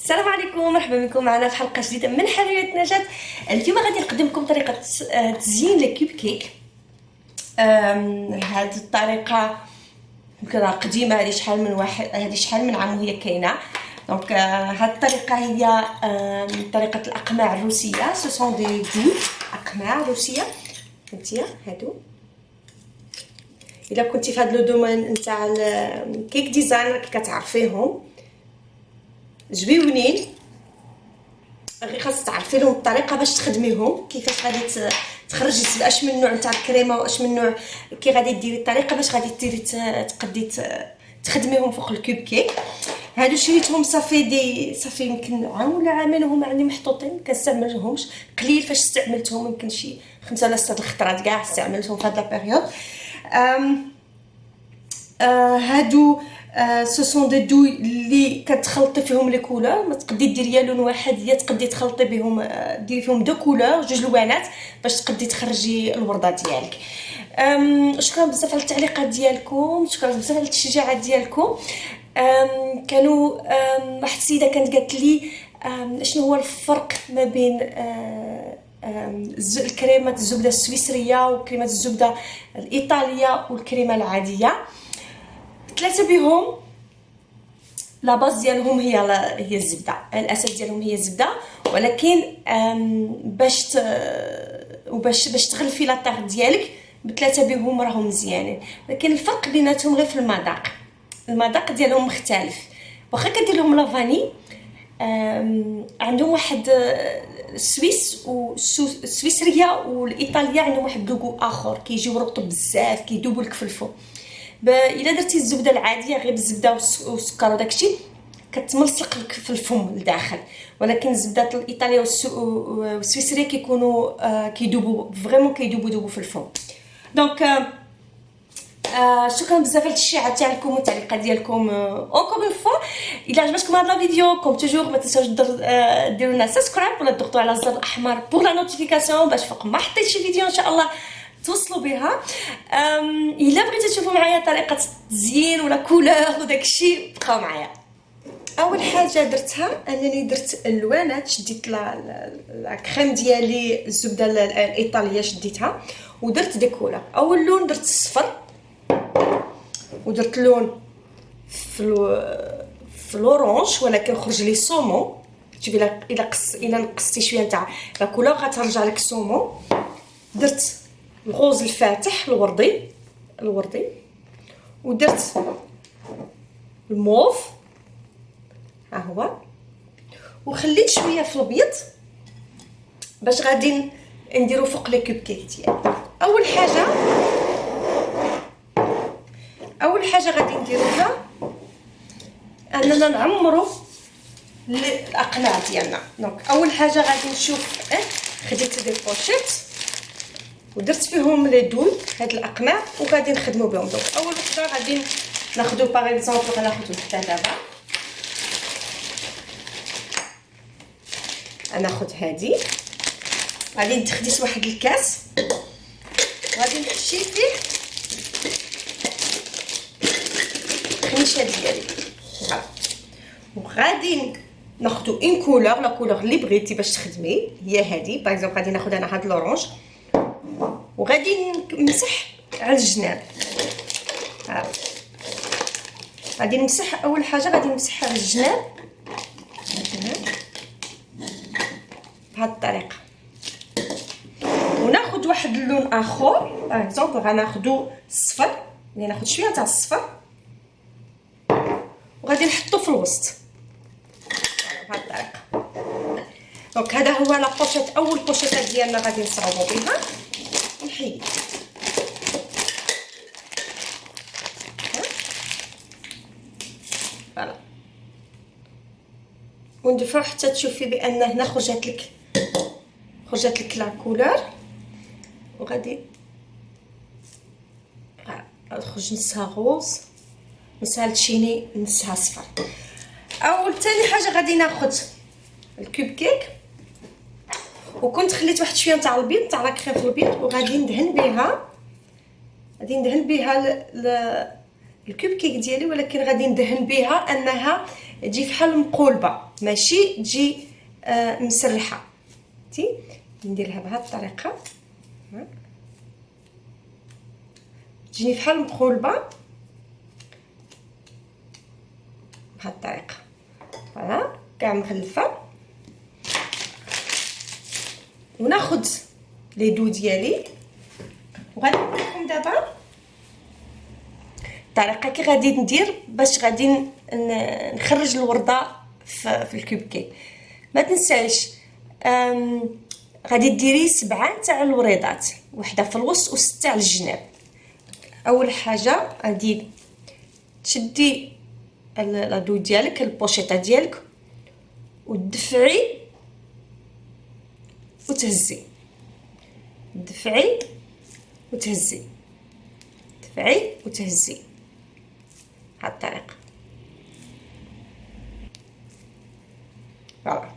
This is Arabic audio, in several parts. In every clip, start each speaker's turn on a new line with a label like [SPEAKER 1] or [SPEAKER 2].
[SPEAKER 1] السلام عليكم، مرحبا بكم معنا في حلقه جديده من حلويات نجاة. اليوم غادي نقدم لكم طريقه تزيين الكيب كيك. هذه الطريقه يمكن قديمه، هذه شحال من عام وهي كاينه. دونك هذه الطريقه هي طريقه الاقماع الروسيه. سو سون دي اقماع روسيه. هانتيا هادو الا كنتي في هذا لو دومين نتاع الكيك ديزاين راكي كتعرفيهم، زويونين. غير خاصك تعرفي لهم الطريقه باش تخدميهم، كيفاش غادي تخرجي اش من نوع نتاع الكريمه واش من نوع، كي غادي ديري الطريقه باش غادي ديري تقدي تخدميهم فوق الكوب كيك. هادو شريتهم صافي يمكن عام ولا عامين وهما عندي محطوطين، كنستعملهمش قليل. فاش استعملتهم يمكن شي 5 ولا 6 الخطرات كاع استعملتهم في هاد لا بيريود. هادو سو سون دي دوي اللي كتخلطي فيهم لي كولور. ما تقدي ديري لون واحد، يا تقدي تخلطي بهم ديري فيهم دو كولور، جوج لوانات باش تقدي تخرجي الورده ديالك. شكرا بزاف على التعليقات ديالكم، شكرا بزاف على التشجيعات ديالكم. كانوا واحد السيده كانت قالت لي شنو هو الفرق ما بين الكريمه الزبده السويسريه وكريمه الزبده الايطاليه والكريمه العاديه. ثلاثه بهم لا باز ديالهم هي الزبده، الاساس ديالهم هي الزبده، ولكن باش تغلفي لاطاغ ديالك بثلاثه بهم راهم مزيانين. لكن الفرق بيناتهم غير في المذاق ديالهم مختلف. واخا كدير لهم لافاني، عندهم واحد السويس والسويسريه والايطاليه عندهم واحد لوغو اخر، كيجيو رطب بزاف، كيذوبوا لك في الفم. الا درتي الزبده العاديه غير بالزبده والسكر وداكشي كتملصق لك في الفم لداخل، ولكن الزبده الايطاليه والسويسريه كيكونوا كيذوبوا فريمون، كيذوبوا في الفم. دونك شكرا بزاف على التشجيعات ديالكم والتعليقات ديالكم. اونكور اون فوا الا عجبتكم هذا الفيديو كوم توجور ما تنساوش ديروا لنا سبسكرايب ولا تضغطوا على الزر الاحمر بور لا نوتيفيكاسيون باش فوق ما حطيت شي فيديو ان شاء الله توصلوا بها. الا بغيتوا تشوفوا معايا طريقه التزيين ولا كولور وداكشي بقاو معايا. اول حاجه درتها انني درت اللوانات، شديت لا كريم ديالي الزبده الايطاليه شديتها ودرت دي كولور. اول لون درت الصفر، ودرت لون في الاورانج ولكن خرج لي صومون. شوفي الا نقصتي شويه نتاع لا كولور غترجع لك صومون. درت الغوز الفاتح الوردي ودرت الموف ها هو، وخليت شويه في الابيض باش غادي نديرو فوق لي كوب كيك ديالي. اول حاجه غادي نديروها اننا نعمروا الاقناع ديالنا. دونك اول حاجه غادي نشوف خديت دي بوشيت ودرت فيهم لي دوي هاد الاقناع وغادي نخدموا بهم. دونك اول وحده غادي ناخذوا باغ اكزومبل، غناخذوا حتى دابا ناخذ هذه، غادي نخديس واحد الكاس غادي نحشي فيه الخميشه ديالي، وغادي ناخذوا اون كولور، لا كولور اللي بغيتي باش تخدمي هي هذه. باغ اكزومبل غادي ناخذ انا هاد الاورانج وغادي نمسح على الجناب. غادي نمسح اول حاجه غادي نمسح على الجناب بهذه الطريقه، وناخذ واحد اللون اخر. باغ اكزومبل غناخذوا الصفر، يعني ناخذ شويه تاع الصفر وغادي نحطو في الوسط بهذه الطريقه. دونك هذا هو لا بوشيت، اول بوشيطه ديالنا غادي نصاوبوا بها ونحيد. فوالا وندفعو حتى تشوفي بان هنا خرجت لك لا كولور، وغادي تخرج نصها غوز، نصها التشيني، نصها صفر. ثاني حاجه غادي ناخذ الكوب كيك، وكنت خليت واحد شويه نتاع البيض تاع لا كريم في البيض، وغادي ندهن بها الكوب كيك ديالي، ولكن غادي ندهن بها انها تجي فحال مقولبه ماشي تجي مسرحه. تي نديرها بهذه الطريقه، تجيني فحال مقولبه بهذه الطريقه. فوالا كاع مغلفه. وناخذ لي دو ديالي وغادي نوريكم دابا الطريقه كي غادي ندير باش غادي نخرج الورده في الكوبكي. ما تنساش غادي ديري 7 تاع الوريضات، وحده في الوسط و6 على الجناب. اول حاجه غادي تشدي لادو ديالك البوشيطه ديالك ودفعي وتهزي، دفعي وتهزي، دفعي وتهزي بهذه الطريقه. فوالا.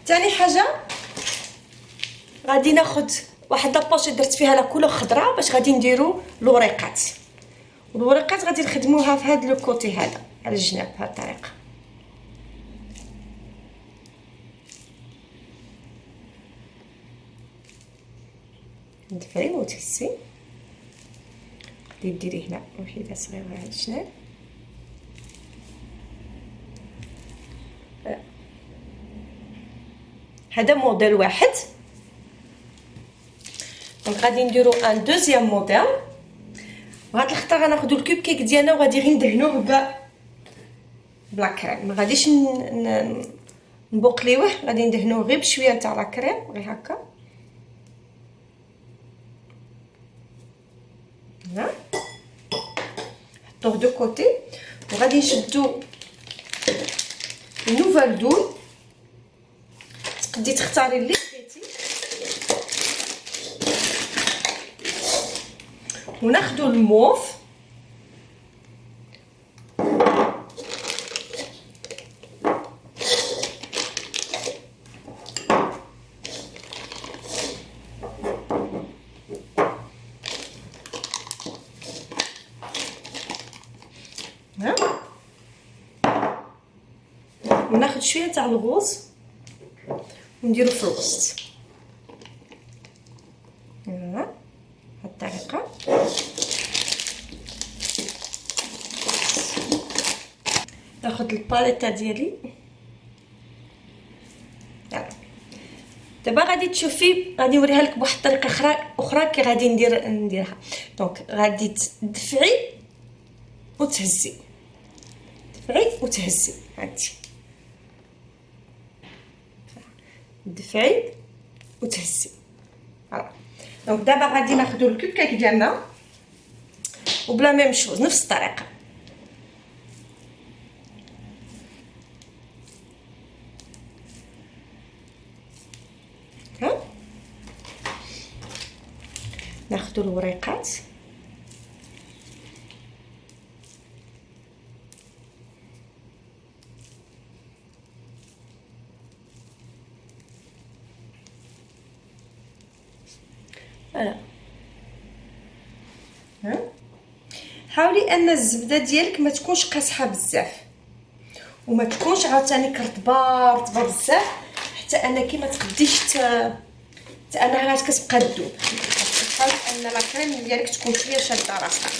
[SPEAKER 1] ثاني حاجه غادي ناخذ واحد لابوشي درت فيها لا كولور خضراء باش غادي نديرو الوريقات. والوريقات غادي نخدموها في هذا لو كوتي هذا على الجناب بهذه الطريقه. دفعي وتهزي، غادي ديري هنا وحده صغيره على الجناب. هذا موديل واحد. دونك غادي نديرو ان دوزيام موديل. وهاد الخطره غناخدو الكوب كيك ديالنا وغادي غير ندهنوه بلا كريم. ما غاديش نبوقليوه، غادي ندهنوه غير بشويه تاع لا كريم غير هكا. هنا نحطوه دو كوتي وغادي نشدو نوفال دول. تقدي تختاري اللي بغيتي وناخدو الموف وناخد شويه تاع الغوص ونديرو في الوسط. هنا بهذه الطريقه. ناخد الباليطه ديالي. دابا غادي تشوفي، غادي نوريها لك بواحد الطريقه اخرى كي غادي نديرها. دونك غادي تدفعي وتهزي، دفعي وتهزي، هانتي دفعي وتهزي. فوالا. دونك دابا غادي ناخذوا الكوب كيك ديالنا وبلا ميم شوز نفس الطريقه. ها ناخذوا الوريقات فوالا. حاولي ان الزبده ديالك ما تكونش قاصحه بزاف وما تكونش عاوتاني رطبه بزاف، حتى انك ما تقديش انها كتبقى تذوب. حاول ان لا كريم ديالك تكون شويه شاده راسها.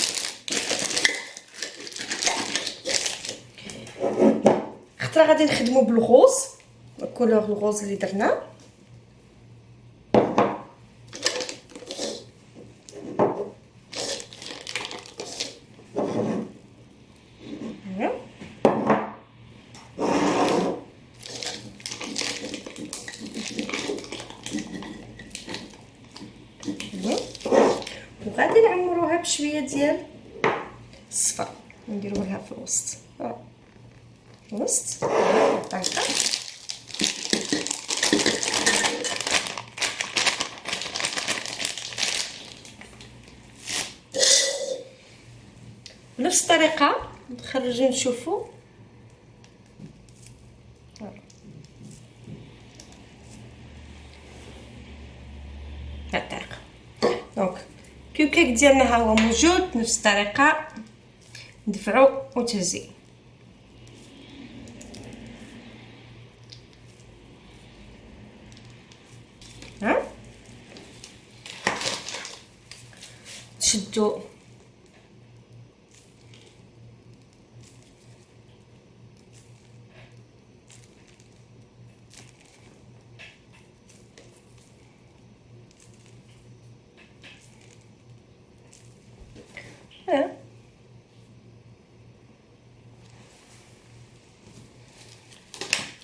[SPEAKER 1] خطره غادي نخدموا بالغوز، كولور الغوز اللي درنا. وغادي نعمروها بشويه ديال الصفر ونديروا لها في الوسط. الوسط هكا. بنفس الطريقه نخرجوا نشوفوا. بهذه الطريقه. دونك كيك ديالنا ها هو موجود. نفس الطريقه ندفعوا وتهزي. تشدوا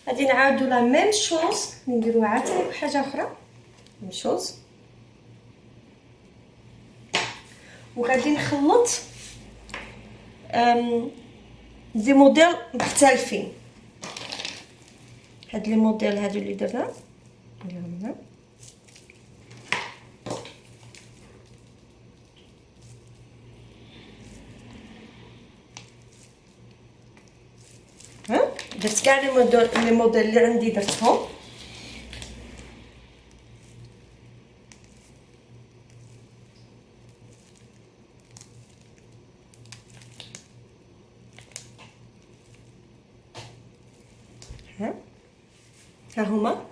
[SPEAKER 1] غادي نعاودو لا ميم شوز، نديرو عاوتاني حاجه اخرى ميم شوز، وغادي نخلط دي موديل مختلفين. هاد لي موديل هادو اللي درنا نديرهم هنا، درت كاع لي موديل اللي عندي درتهم. ها هما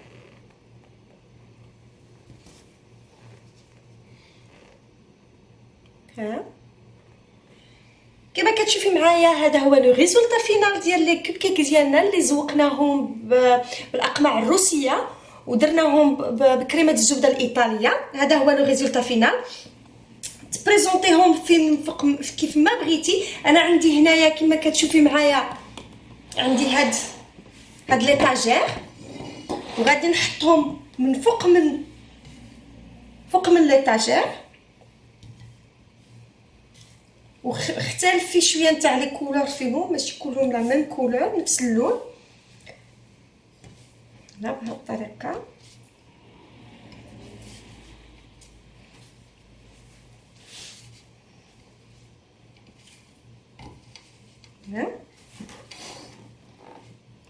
[SPEAKER 1] كما كتشوفي معايا هذا هو لو ريزولطا فينال ديال لي كوب كيك ديالنا اللي زوقناهم بالاقماع الروسيه ودرناهم بكريمه الزبده الايطاليه. هذا هو لو ريزولطا فينال. تبريزونطيهم فين فوق كيف ما بغيتي. انا عندي هنايا كما كتشوفي معايا عندي هاد ليطاجير، وغادي نحطهم من فوق من ليطاجير، واختلف في شويه نتاع لي كولور فيهم، ماشي كلهم لا ميم كولور نفس اللون. لا بهذه الطريقه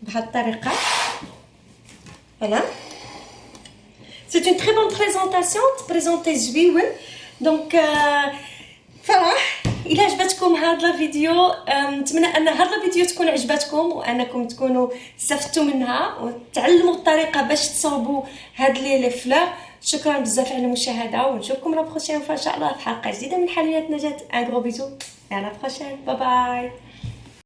[SPEAKER 1] بهذه الطريقه. فوالا سي اون تري بون بريزونطاسيون، تبريزونطي زويون. دونك فوالا الى عجبتكم هاد لا فيديو، نتمنى ان هاد لا فيديو تكون عجبتكم وانكم تكونوا استفدتوا منها وتعلموا الطريقه باش تصاوبوا هاد لي فلور. شكرا بزاف على المشاهده، ونشوفكم لا بروشين ان شاء الله في حلقه جديده من حلويات نجاة. ان غرو بيزو، à la prochaine، باي باي.